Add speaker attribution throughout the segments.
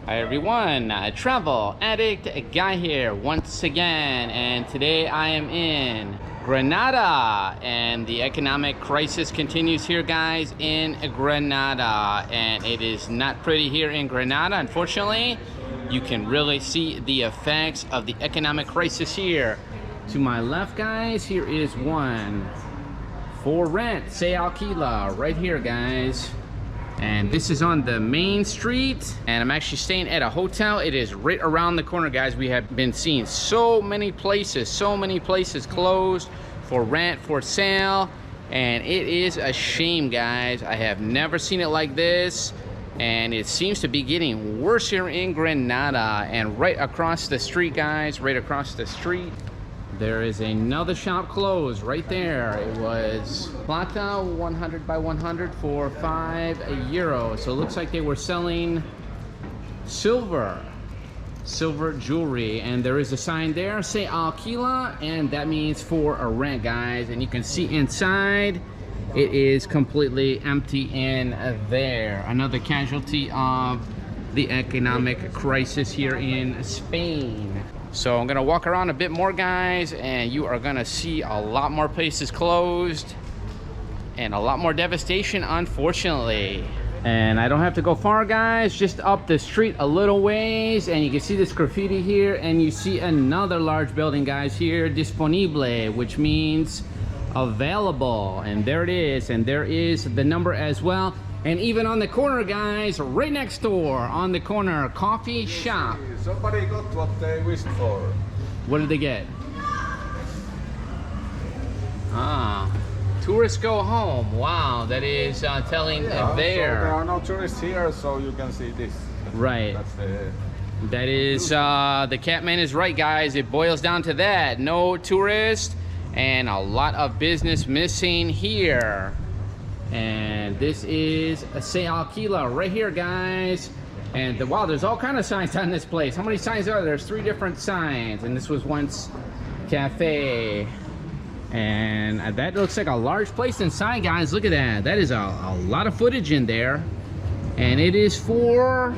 Speaker 1: Hi everyone, travel addict guy here once again, and today I am in Granada, and the economic crisis continues here, guys, in Granada, and it is not pretty here in Granada. Unfortunately, you can really see the effects of the economic crisis here. To my left, guys, here is one for rent, se alquila, right here, guys. And this is on the main street, and I'm actually staying at a hotel. It is right around the corner, guys. We have been seeing so many places closed for rent, for sale, and it is a shame, guys. I have never seen it like this, and it seems to be getting worse here in Granada. And right across the street, guys, right across the street, there is another shop closed right there. It was Plata 100 by 100 for €5. So it looks like they were selling silver jewelry. And there is a sign there, se alquila, and that means for a rent, guys. And you can see inside, it is completely empty in there. Another casualty of the economic crisis here in Spain. So I'm gonna walk around a bit more, guys, and you are gonna see a lot more places closed and a lot more devastation, unfortunately. And I don't have to go far, guys, just up the street a little ways, and you can see this graffiti here, and you see another large building, guys, here, disponible, which means available. And there it is, and there is the number as well. And even on the corner, guys, right next door, on the corner, coffee shop.
Speaker 2: Somebody got what they wished for.
Speaker 1: What did they get? Tourists go home. Wow, that is telling there.
Speaker 2: So there are no tourists here, so you can see this.
Speaker 1: Right. That is, the Catman is right, guys. It boils down to that. No tourists and a lot of business missing here. And this is a se alquila right here, guys. And wow, there's all kind of signs on this place. How many signs are there? There's 3 different signs. And this was once cafe. And that looks like a large place inside, guys. Look at that. That is a lot of footage in there. And it is for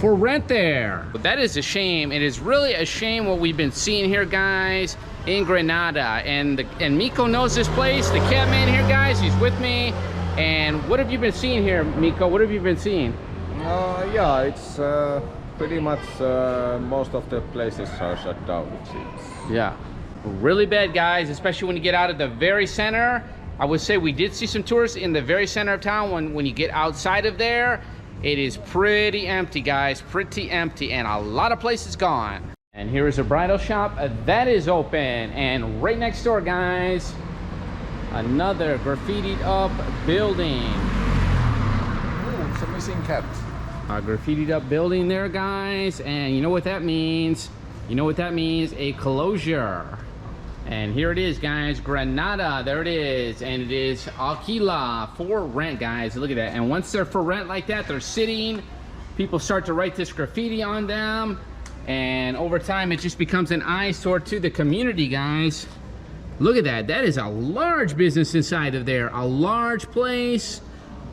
Speaker 1: rent there. But that is a shame. It is really a shame what we've been seeing here, guys, in Granada. And Miko knows this place. The Catman here, guys, he's with me. And what have you been seeing here, Miko? What have you been seeing?
Speaker 2: Yeah, it's pretty much most of the places are shut down, it seems.
Speaker 1: Yeah, really bad, guys, especially when you get out of the very center. I would say we did see some tourists in the very center of town. When you get outside of there, it is pretty empty, guys, pretty empty, and a lot of places gone. And here is a bridal shop that is open, and right next door, guys, another graffitied up building.
Speaker 2: Oh, it's a missing cat.
Speaker 1: A graffitied up building there, guys, and you know what that means? You know what that means? A closure. And here it is, guys, Granada, there it is, and it is alquila, for rent, guys. Look at that. And once they're for rent like that, they're sitting, people start to write this graffiti on them, and over time it just becomes an eyesore to the community, guys. Look at that. That is a large business inside of there, a large place,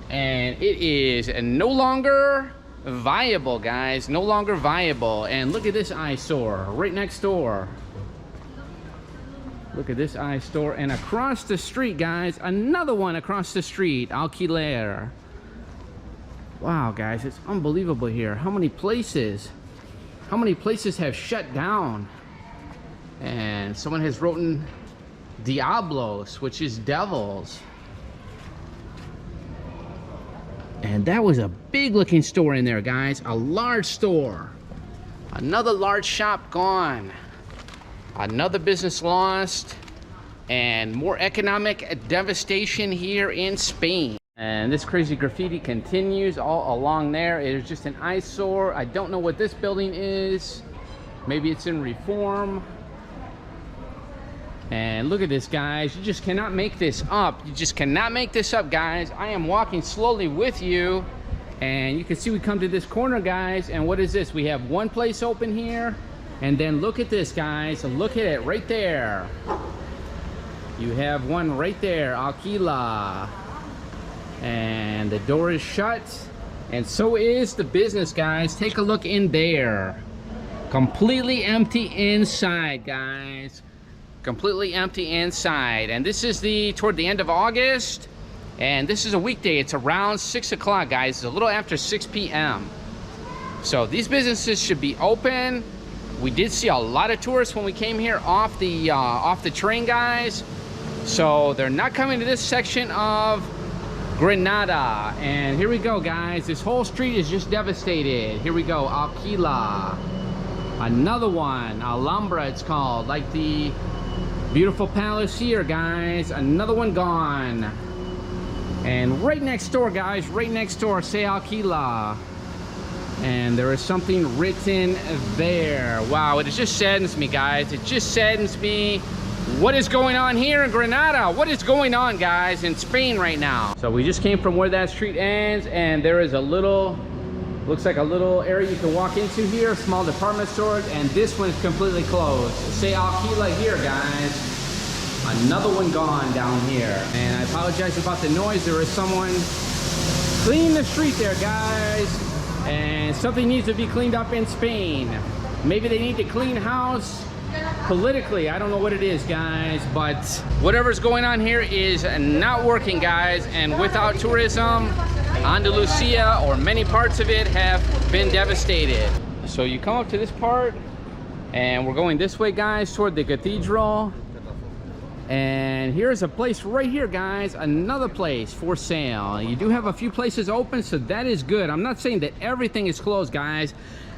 Speaker 1: and it is no longer viable, guys, no longer viable. And look at this eyesore right next door. Look at this eyesore, and across the street, guys, another one across the street, alquiler. Wow, guys, it's unbelievable here. How many places have shut down? And someone has written Diablos, which is devils. And that was a big looking store in there, guys, a large store. Another large shop gone, another business lost, and more economic devastation here in Spain. And this crazy graffiti continues all along there. It is just an eyesore. I don't know what this building is. Maybe it's in reform. And look at this, guys. You just cannot make this up. You just cannot make this up, guys. I am walking slowly with you, and you can see we come to this corner, guys, and what is this? We have one place open here, and then look at this, guys. Look at it right there. You have one right there, alquila. And the door is shut. And so is the business, guys. Take a look in there. Completely empty inside, guys. Completely empty inside. And this is toward the end of August. And this is a weekday. It's around 6 o'clock, guys. It's a little after 6 p.m. So these businesses should be open. We did see a lot of tourists when we came here off the train, guys. So they're not coming to this section of Granada. And here we go, guys. This whole street is just devastated. Here we go, Alquila. Another one, Alhambra it's called, like the beautiful palace here, guys. Another one gone. And right next door, guys, right next door, say Alquila. And there is something written there. Wow, it just saddens me, guys. It just saddens me. What is going on here in Granada? What is going on, guys, in Spain right now? So we just came from where that street ends, and there is a little, looks like a little area you can walk into here, small department stores, and this one is completely closed. Say Alquila here, guys. Another one gone down here. And I apologize about the noise. There is someone cleaning the street there, guys. And something needs to be cleaned up in Spain. Maybe they need to clean house. Politically, I don't know what it is, guys, but whatever's going on here is not working, guys. And without tourism, Andalusia or many parts of it have been devastated. So you come up to this part, and we're going this way, guys, toward the cathedral. And here's a place right here, guys, another place for sale. You do have a few places open, so that is good. I'm not saying that everything is closed, guys.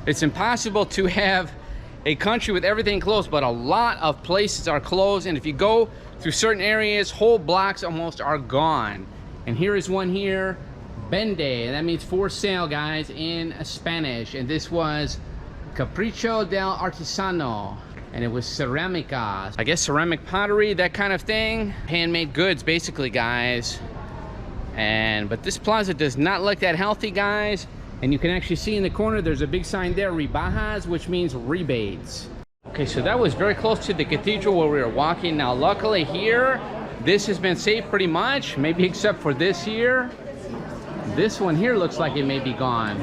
Speaker 1: It's impossible to have a country with everything closed, but a lot of places are closed. And if you go through certain areas, whole blocks almost are gone. And here is one here, Vende, and that means for sale, guys, in Spanish. And this was Capricho del Artisano, and it was ceramica. I guess ceramic pottery, that kind of thing. Handmade goods, basically, guys. But this plaza does not look that healthy, guys. And you can actually see in the corner, there's a big sign there, rebajas, which means rebates. Okay, so that was very close to the cathedral where we were walking. Now, luckily here, this has been safe pretty much, maybe except for this here. This one here looks like it may be gone.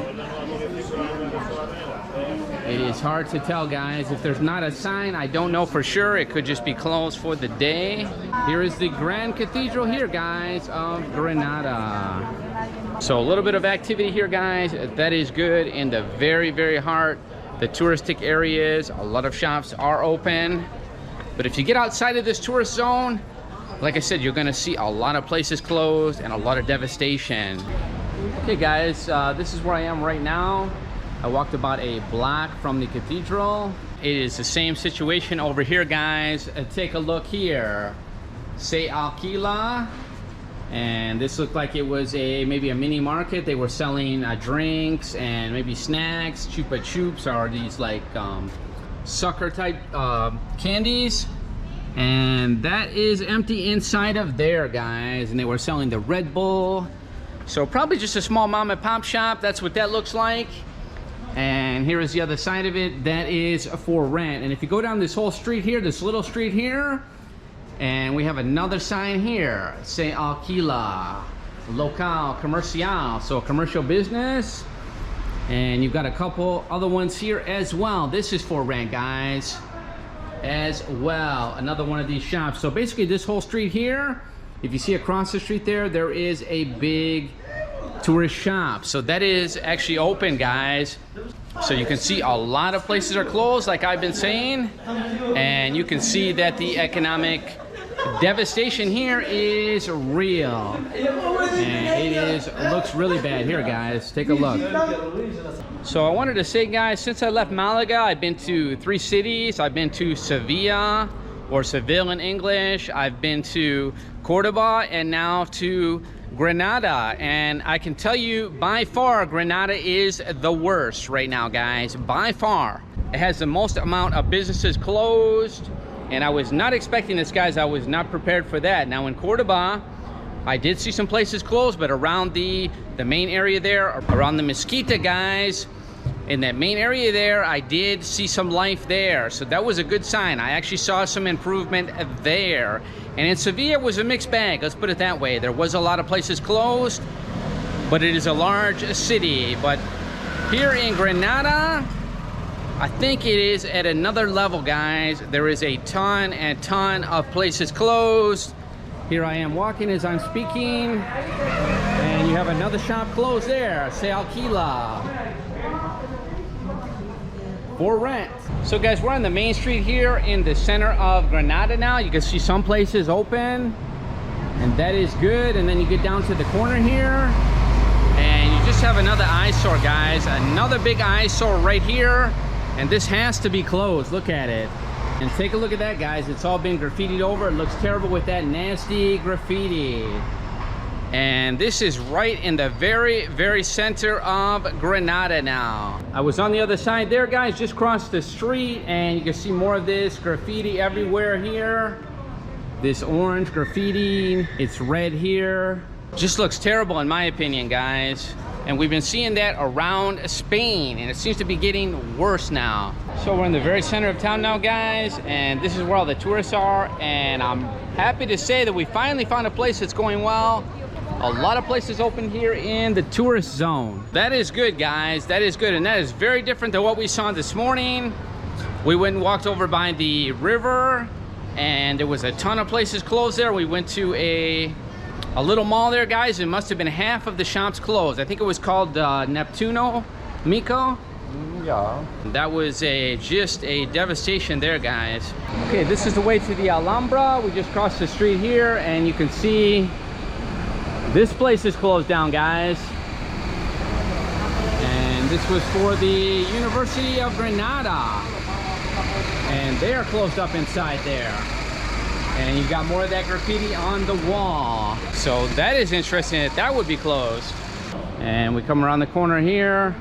Speaker 1: It is hard to tell, guys. If there's not a sign, I don't know for sure. It could just be closed for the day. Here is the Grand Cathedral here, guys, of Granada. So a little bit of activity here, guys. That is good in the very, very heart. The touristic areas, a lot of shops are open. But if you get outside of this tourist zone, like I said, you're gonna see a lot of places closed and a lot of devastation. Okay, guys, this is where I am right now. I walked about a block from the cathedral. It is the same situation over here, guys. Take a look here. Say Alquila. And this looked like it was maybe a mini market. They were selling drinks and maybe snacks. Chupa Chups are these like sucker type candies. And that is empty inside of there, guys. And they were selling the Red Bull. So probably just a small mom and pop shop. That's what that looks like. And here is the other side of it. That is for rent. And if you go down this whole street here, this little street here, and we have another sign here, say Alquila, local comercial, so a commercial business. And you've got a couple other ones here as well. This is for rent, guys, as well. Another one of these shops. So basically this whole street here, if you see across the street there, there is a big tourist shop. So that is actually open, guys. So you can see a lot of places are closed, like I've been saying. And you can see that the economic devastation here is real. And it looks really bad here, guys. Take a look. So I wanted to say, guys, since I left Malaga, I've been to 3 cities. I've been to Sevilla, or Seville in English. I've been to Cordoba, and now to Granada. And I can tell you, by far, Granada is the worst right now, guys. By far. It has the most amount of businesses closed. And I was not expecting this, guys. I was not prepared for that. Now in Cordoba, I did see some places closed, but around the main area there, around the Mesquita, guys, in that main area there, I did see some life there. So that was a good sign. I actually saw some improvement there. And in Sevilla, it was a mixed bag. Let's put it that way. There was a lot of places closed, but it is a large city. But here in Granada, I think it is at another level, guys. There is a ton and ton of places closed. Here I am walking as I'm speaking, and you have another shop closed there, Se Alquila, for rent. So guys, we're on the main street here in the center of Granada now. You can see some places open, and that is good. And then you get down to the corner here, and you just have another eyesore, guys. Another big eyesore right here, and this has to be closed. Look at it. And take a look at that, guys. It's all been graffitied over. It looks terrible with that nasty graffiti. And this is right in the very, very center of Granada now. I was on the other side there, guys, just crossed the street, and you can see more of this graffiti everywhere here. This orange graffiti, it's red here. Just looks terrible in my opinion, guys. And we've been seeing that around Spain, and it seems to be getting worse now. So we're in the very center of town now, guys, and this is where all the tourists are, and I'm happy to say that we finally found a place that's going well. A lot of places open here in the tourist zone. That is good, guys. That is good, and that is very different than what we saw this morning. We went and walked over by the river, and there was a ton of places closed there. We went to a little mall there, guys. It must have been half of the shops closed. I think it was called Neptuno, Miko.
Speaker 2: Yeah.
Speaker 1: That was just a devastation there, guys. Okay, this is the way to the Alhambra. We just crossed the street here, and you can see this place is closed down, guys. And this was for the University of Granada, and they are closed up inside there. And you've got more of that graffiti on the wall. So that is interesting that that would be closed. And we come around the corner here,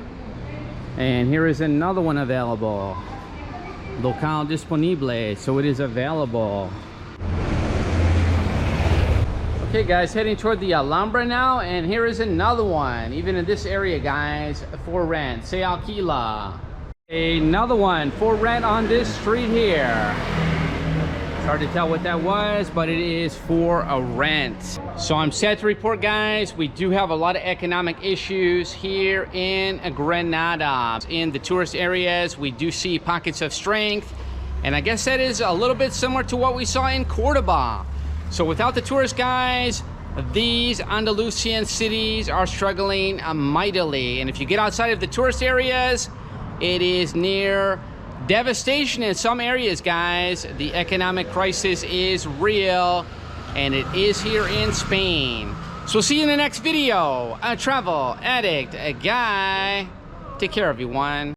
Speaker 1: and here is another one available. Local disponible, so it is available. Okay guys, heading toward the Alhambra now, and here is another one, even in this area, guys, for rent. Se Alquila. Another one for rent on this street here. It's hard to tell what that was, but it is for a rent. So I'm sad to report, guys, we do have a lot of economic issues here in Granada. In the tourist areas, we do see pockets of strength, and I guess that is a little bit similar to what we saw in Cordoba. So without the tourists, guys, these Andalusian cities are struggling mightily. And if you get outside of the tourist areas, it is near devastation in some areas, guys. The economic crisis is real, and it is here in Spain. So see you in the next video. A travel addict, a guy. Take care, everyone.